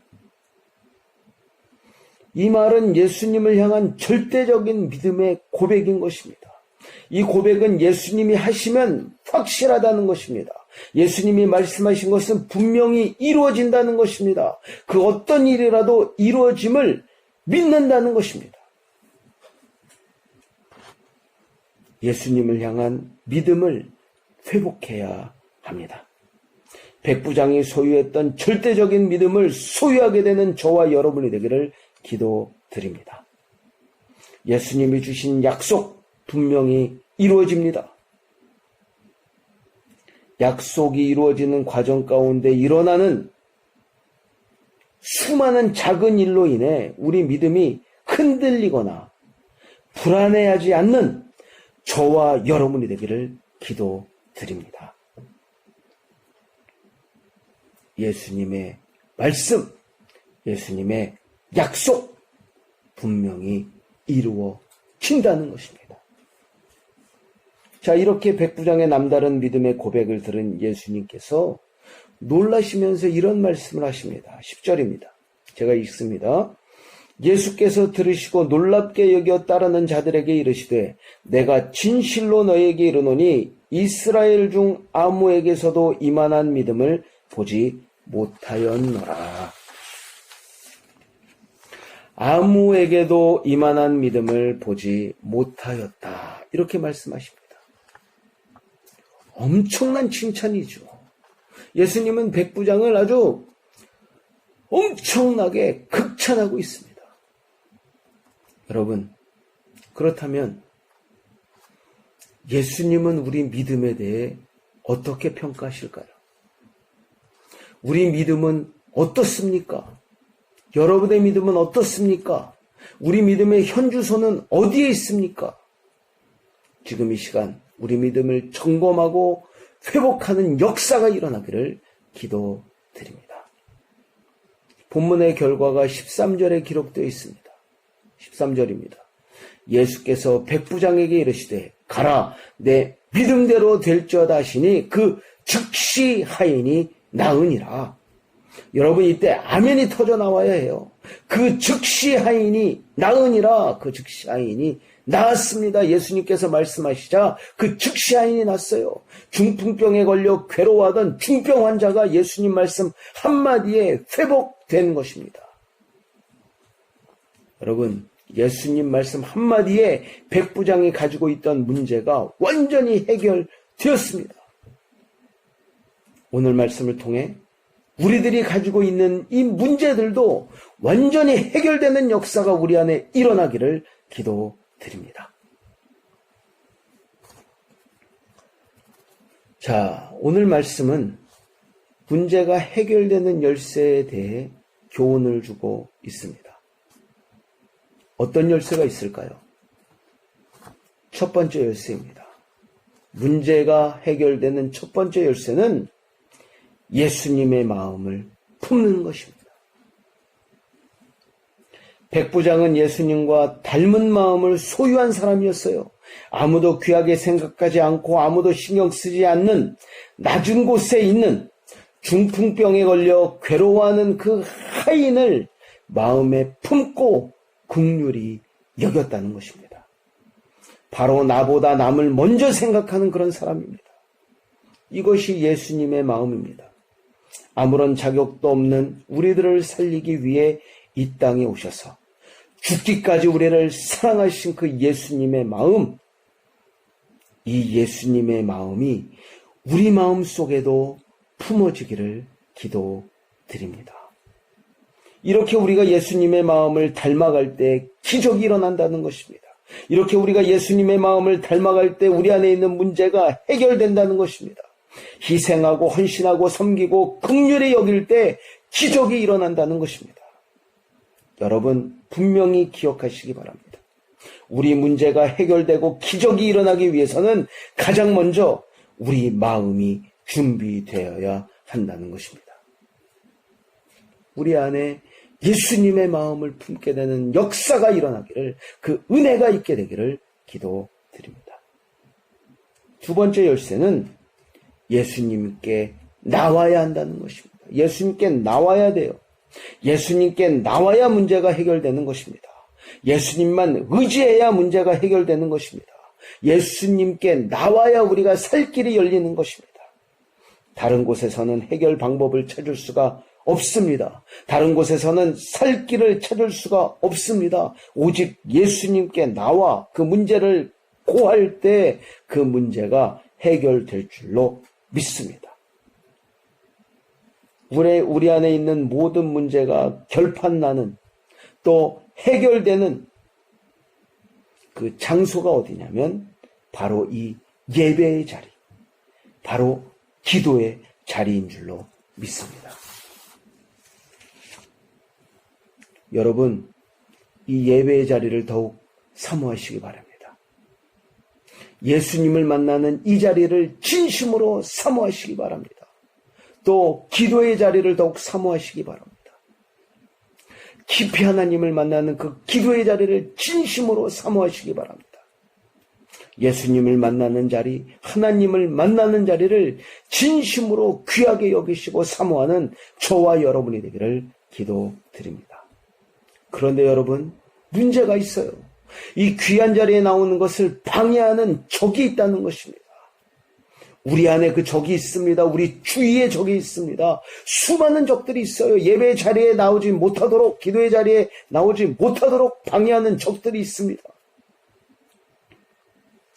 이 말은 예수님을 향한 절대적인 믿음의 고백인 것입니다. 이 고백은 예수님이 하시면 확실하다는 것입니다. 예수님이 말씀하신 것은 분명히 이루어진다는 것입니다. 그 어떤 일이라도 이루어짐을 믿는다는 것입니다. 예수님을 향한 믿음을 회복해야 합니다. 백부장이 소유했던 절대적인 믿음을 소유하게 되는 저와 여러분이 되기를 기도드립니다. 예수님이 주신 약속 분명히 이루어집니다. 약속이 이루어지는 과정 가운데 일어나는 수많은 작은 일로 인해 우리 믿음이 흔들리거나 불안해하지 않는 저와 여러분이 되기를 기도드립니다. 예수님의 말씀, 예수님의 약속 분명히 이루어진다는 것입니다. 자, 이렇게 백부장의 남다른 믿음의 고백을 들은 예수님께서 놀라시면서 이런 말씀을 하십니다. 10절입니다. 제가 읽습니다. 예수께서 들으시고 놀랍게 여겨 따르는 자들에게 이르시되 내가 진실로 너에게 이르노니 이스라엘 중 아무에게서도 이만한 믿음을 보지 못하였노라. 아무에게도 이만한 믿음을 보지 못하였다. 이렇게 말씀하십니다. 엄청난 칭찬이죠. 예수님은 백부장을 아주 엄청나게 극찬하고 있습니다. 여러분, 그렇다면 예수님은 우리 믿음에 대해 어떻게 평가하실까요? 우리 믿음은 어떻습니까? 여러분의 믿음은 어떻습니까? 우리 믿음의 현주소는 어디에 있습니까? 지금 이 시간 우리 믿음을 점검하고 회복하는 역사가 일어나기를 기도드립니다. 본문의 결과가 13절에 기록되어 있습니다. 13절입니다. 예수께서 백부장에게 이르시되 가라 내 믿음대로 될지어다 하시니 그 즉시 하인이 나으니라. 여러분 이때 아멘이 터져 나와야 해요. 그 즉시 하인이 나으니라. 그 즉시 하인이 나았습니다. 예수님께서 말씀하시자 그 즉시 하인이 났어요. 중풍병에 걸려 괴로워하던 중병 환자가 예수님 말씀 한마디에 회복된 것입니다. 여러분 예수님 말씀 한마디에 백부장이 가지고 있던 문제가 완전히 해결되었습니다. 오늘 말씀을 통해 우리들이 가지고 있는 이 문제들도 완전히 해결되는 역사가 우리 안에 일어나기를 기도드립니다. 자, 오늘 말씀은 문제가 해결되는 열쇠에 대해 교훈을 주고 있습니다. 어떤 열쇠가 있을까요? 첫 번째 열쇠입니다. 문제가 해결되는 첫 번째 열쇠는 예수님의 마음을 품는 것입니다. 백부장은 예수님과 닮은 마음을 소유한 사람이었어요. 아무도 귀하게 생각하지 않고 아무도 신경 쓰지 않는 낮은 곳에 있는 중풍병에 걸려 괴로워하는 그 하인을 마음에 품고 긍휼히 여겼다는 것입니다. 바로 나보다 남을 먼저 생각하는 그런 사람입니다. 이것이 예수님의 마음입니다. 아무런 자격도 없는 우리들을 살리기 위해 이 땅에 오셔서 죽기까지 우리를 사랑하신 그 예수님의 마음, 이 예수님의 마음이 우리 마음 속에도 품어지기를 기도드립니다. 이렇게 우리가 예수님의 마음을 닮아갈 때 기적이 일어난다는 것입니다. 이렇게 우리가 예수님의 마음을 닮아갈 때 우리 안에 있는 문제가 해결된다는 것입니다. 희생하고 헌신하고 섬기고 긍휼히 여길 때 기적이 일어난다는 것입니다. 여러분 분명히 기억하시기 바랍니다. 우리 문제가 해결되고 기적이 일어나기 위해서는 가장 먼저 우리 마음이 준비되어야 한다는 것입니다. 우리 안에 예수님의 마음을 품게 되는 역사가 일어나기를, 그 은혜가 있게 되기를 기도드립니다. 두 번째 열쇠는 예수님께 나와야 한다는 것입니다. 예수님께 나와야 돼요. 예수님께 나와야 문제가 해결되는 것입니다. 예수님만 의지해야 문제가 해결되는 것입니다. 예수님께 나와야 우리가 살 길이 열리는 것입니다. 다른 곳에서는 해결 방법을 찾을 수가 없습니다. 다른 곳에서는 살 길을 찾을 수가 없습니다. 오직 예수님께 나와 그 문제를 고할 때 그 문제가 해결될 줄로 믿습니다. 우리 안에 있는 모든 문제가 결판나는, 또 해결되는 그 장소가 어디냐면 바로 이 예배의 자리, 바로 기도의 자리인 줄로 믿습니다. 여러분, 이 예배의 자리를 더욱 사모하시기 바랍니다. 예수님을 만나는 이 자리를 진심으로 사모하시기 바랍니다. 또 기도의 자리를 더욱 사모하시기 바랍니다. 깊이 하나님을 만나는 그 기도의 자리를 진심으로 사모하시기 바랍니다. 예수님을 만나는 자리, 하나님을 만나는 자리를 진심으로 귀하게 여기시고 사모하는 저와 여러분이 되기를 기도드립니다. 그런데 여러분, 문제가 있어요. 이 귀한 자리에 나오는 것을 방해하는 적이 있다는 것입니다. 우리 안에 그 적이 있습니다. 우리 주위에 적이 있습니다. 수많은 적들이 있어요. 예배 자리에 나오지 못하도록, 기도의 자리에 나오지 못하도록 방해하는 적들이 있습니다.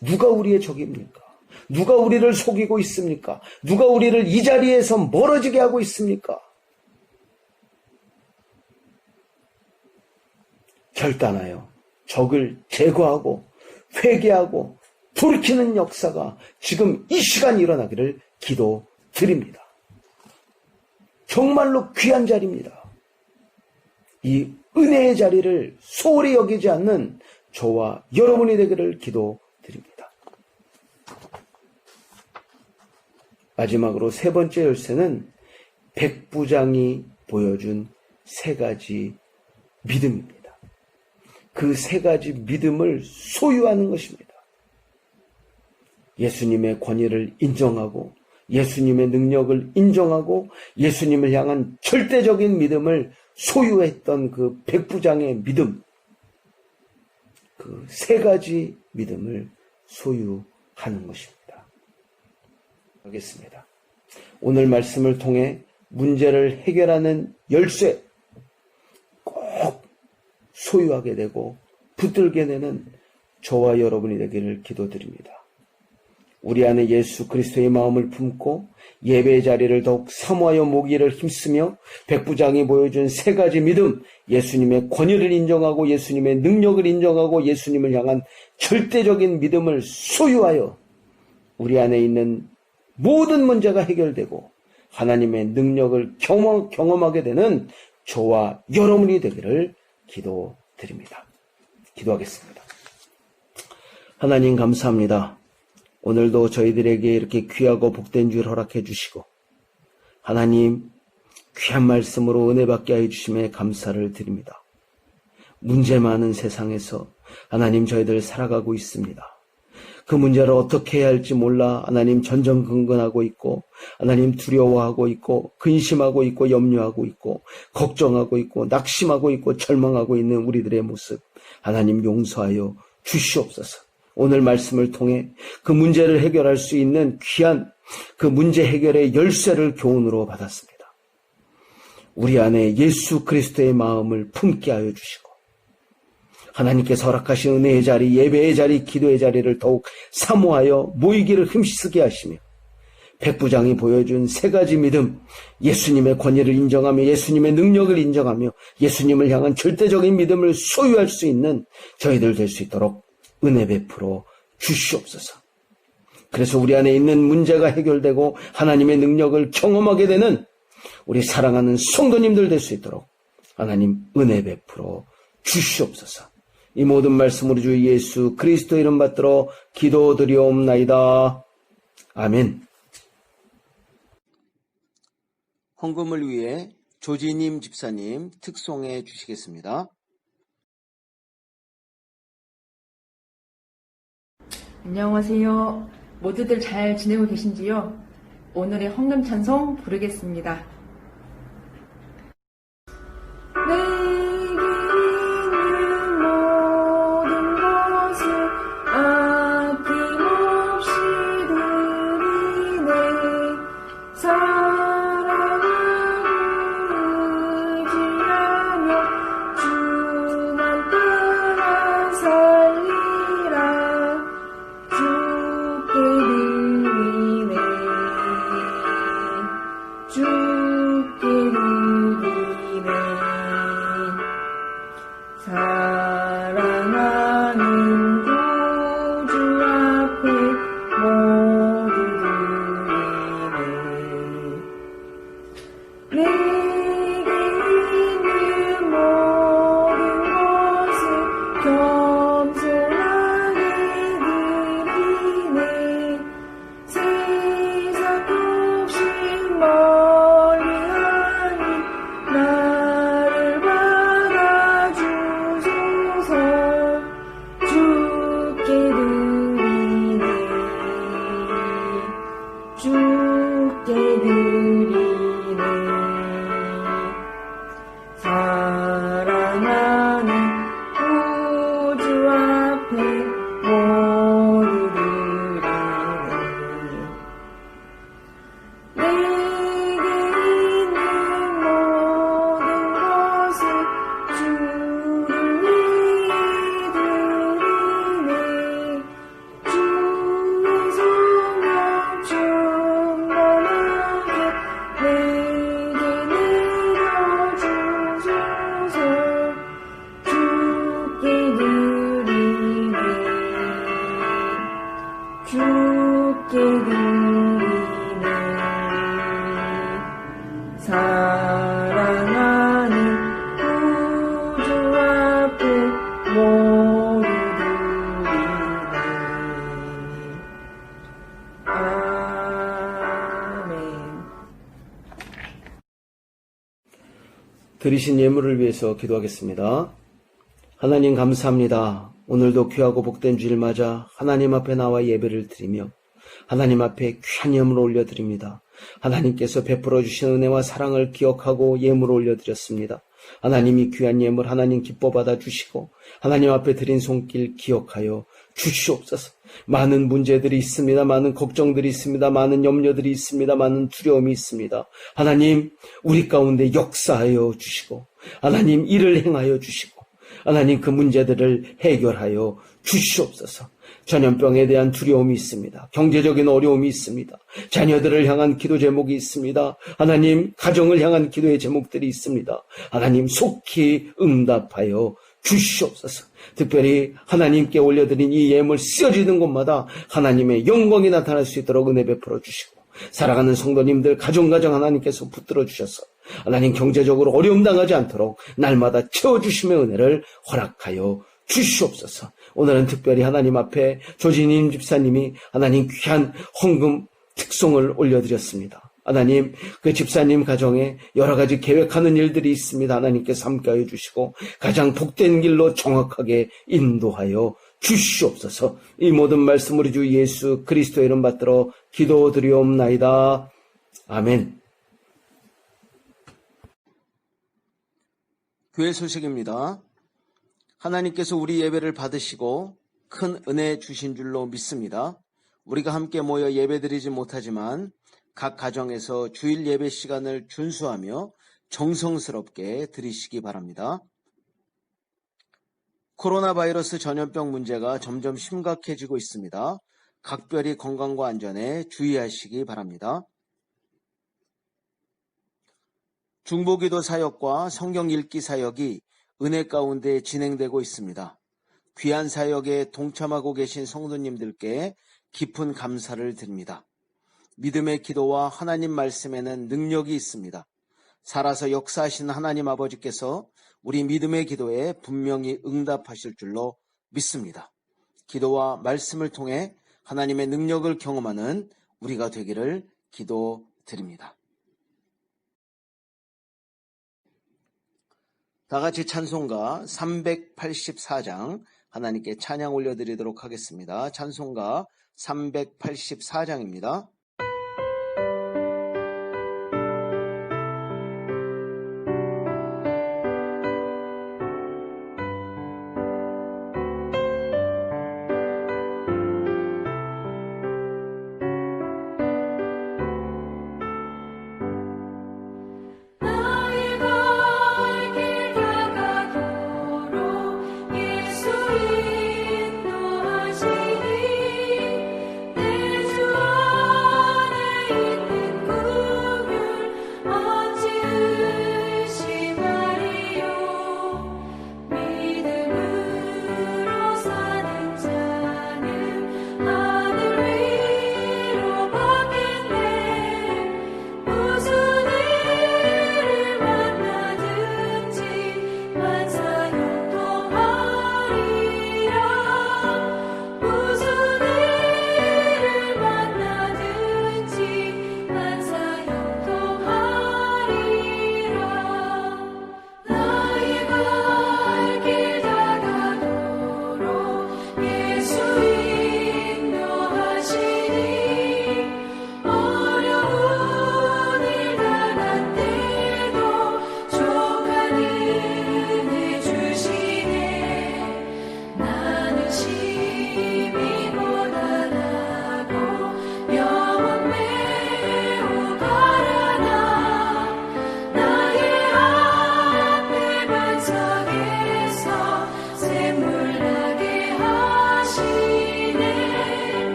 누가 우리의 적입니까? 누가 우리를 속이고 있습니까? 누가 우리를 이 자리에서 멀어지게 하고 있습니까? 결단하여 적을 제거하고 회개하고 돌이키는 역사가 지금 이 시간 일어나기를 기도드립니다. 정말로 귀한 자리입니다. 이 은혜의 자리를 소홀히 여기지 않는 저와 여러분이 되기를 기도드립니다. 마지막으로 세 번째 열쇠는 백부장이 보여준 세 가지 믿음입니다. 그 세 가지 믿음을 소유하는 것입니다. 예수님의 권위를 인정하고 예수님의 능력을 인정하고 예수님을 향한 절대적인 믿음을 소유했던 그 백부장의 믿음, 그 세 가지 믿음을 소유하는 것입니다. 하겠습니다. 오늘 말씀을 통해 문제를 해결하는 열쇠 꼭 소유하게 되고 붙들게 되는 저와 여러분이 되기를 기도드립니다. 우리 안에 예수 그리스도의 마음을 품고 예배의 자리를 더욱 사모하여 모기를 힘쓰며 백부장이 보여준 세 가지 믿음, 예수님의 권위를 인정하고 예수님의 능력을 인정하고 예수님을 향한 절대적인 믿음을 소유하여 우리 안에 있는 모든 문제가 해결되고 하나님의 능력을 경험하게 되는 저와 여러분이 되기를 기도드립니다. 기도하겠습니다. 하나님 감사합니다. 오늘도 저희들에게 이렇게 귀하고 복된 줄 허락해 주시고 하나님 귀한 말씀으로 은혜 받게 해 주심에 감사를 드립니다. 문제 많은 세상에서 하나님 저희들 살아가고 있습니다. 그 문제를 어떻게 해야 할지 몰라 하나님 전전긍긍하고 있고 하나님 두려워하고 있고 근심하고 있고 염려하고 있고 걱정하고 있고 낙심하고 있고 절망하고 있는 우리들의 모습 하나님 용서하여 주시옵소서. 오늘 말씀을 통해 그 문제를 해결할 수 있는 귀한 그 문제 해결의 열쇠를 교훈으로 받았습니다. 우리 안에 예수 그리스도의 마음을 품게 하여 주시고 하나님께서 허락하신 은혜의 자리, 예배의 자리, 기도의 자리를 더욱 사모하여 모이기를 힘쓰게 하시며 백부장이 보여준 세 가지 믿음, 예수님의 권위를 인정하며 예수님의 능력을 인정하며 예수님을 향한 절대적인 믿음을 소유할 수 있는 저희들 될 수 있도록 은혜 베풀어 주시옵소서. 그래서 우리 안에 있는 문제가 해결되고 하나님의 능력을 경험하게 되는 우리 사랑하는 성도님들 될 수 있도록 하나님 은혜 베풀어 주시옵소서. 이 모든 말씀으로 주 예수 그리스도 이름 받들어 기도드리옵나이다. 아멘. 헌금을 위해 조지님 집사님 특송해 주시겠습니다. 안녕하세요. 모두들 잘 지내고 계신지요? 오늘의 헌금 찬송 부르겠습니다. 내게 있는 모든 것을 아낌없이 드리네. 사랑하고 의지하며 주만 따라 살리라. 주께 드리네. 주께 드리네. 사랑하는 구주 앞에 모두 드리네. 내게 있는 모든 것을 겸손하게 드리네. 세상 없이 멀리하니 나를 받아주소서. 주께 드리네. 주께 드리네. 사랑하는 구주 앞에 모두 드리네. 내게 있는 모든 것을 주를 위해 드리네. 주의 성령 충만하게 내게 내려주소서. 주께 드리네. 주께 드리네. 사랑하는 구주 앞에 모두 드리네. 아멘. 드리신 예물을 위해서 기도하겠습니다. 하나님 감사합니다. 오늘도 귀하고 복된 주일 맞아 하나님 앞에 나와 예배를 드리며 하나님 앞에 귀한 예물을 올려드립니다. 하나님께서 베풀어 주신 은혜와 사랑을 기억하고 예물을 올려드렸습니다. 하나님이 귀한 예물 하나님 기뻐 받아주시고 하나님 앞에 드린 손길 기억하여 주시옵소서. 많은 문제들이 있습니다. 많은 걱정들이 있습니다. 많은 염려들이 있습니다. 많은 두려움이 있습니다. 하나님 우리 가운데 역사하여 주시고 하나님 일을 행하여 주시고 하나님 그 문제들을 해결하여 주시옵소서. 전염병에 대한 두려움이 있습니다. 경제적인 어려움이 있습니다. 자녀들을 향한 기도 제목이 있습니다. 하나님 가정을 향한 기도의 제목들이 있습니다. 하나님 속히 응답하여 주시옵소서. 특별히 하나님께 올려드린 이 예물 쓰여지는 곳마다 하나님의 영광이 나타날 수 있도록 은혜 베풀어 주시고 사랑하는 성도님들 가정 하나님께서 붙들어 주셔서 하나님 경제적으로 어려움 당하지 않도록 날마다 채워주심의 은혜를 허락하여 주시옵소서. 오늘은 특별히 하나님 앞에 조진임 집사님이 하나님 귀한 헌금 특송을 올려드렸습니다. 하나님 그 집사님 가정에 여러 가지 계획하는 일들이 있습니다. 하나님께서 함께하여 주시고 가장 복된 길로 정확하게 인도하여 주시옵소서. 이 모든 말씀으로 주 예수 그리스도의 이름 받들어 기도드리옵나이다. 아멘. 교회 소식입니다. 하나님께서 우리 예배를 받으시고 큰 은혜 주신 줄로 믿습니다. 우리가 함께 모여 예배드리지 못하지만 각 가정에서 주일 예배 시간을 준수하며 정성스럽게 드리시기 바랍니다. 코로나 바이러스 전염병 문제가 점점 심각해지고 있습니다. 각별히 건강과 안전에 주의하시기 바랍니다. 중보기도 사역과 성경 읽기 사역이 은혜 가운데 진행되고 있습니다. 귀한 사역에 동참하고 계신 성도님들께 깊은 감사를 드립니다. 믿음의 기도와 하나님 말씀에는 능력이 있습니다. 살아서 역사하신 하나님 아버지께서 우리 믿음의 기도에 분명히 응답하실 줄로 믿습니다. 기도와 말씀을 통해 하나님의 능력을 경험하는 우리가 되기를 기도드립니다. 다 같이 찬송가 384장 하나님께 찬양 올려드리도록 하겠습니다. 찬송가 384장입니다.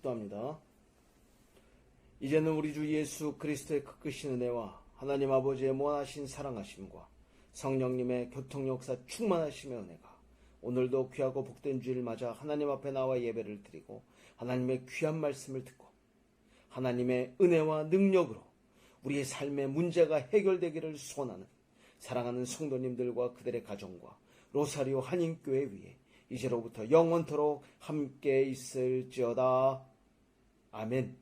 축도합니다. 이제는 우리 주 예수 그리스도의 그 크신 은혜와 하나님 아버지의 무한하신 사랑하심과 성령님의 교통역사 충만하심의 은혜가 오늘도 귀하고 복된 주일 맞아 하나님 앞에 나와 예배를 드리고 하나님의 귀한 말씀을 듣고 하나님의 은혜와 능력으로 우리의 삶의 문제가 해결되기를 소원하는 사랑하는 성도님들과 그들의 가정과 로사리오 한인교회 위에 이제로부터 영원토록 함께 있을지어다. 아멘.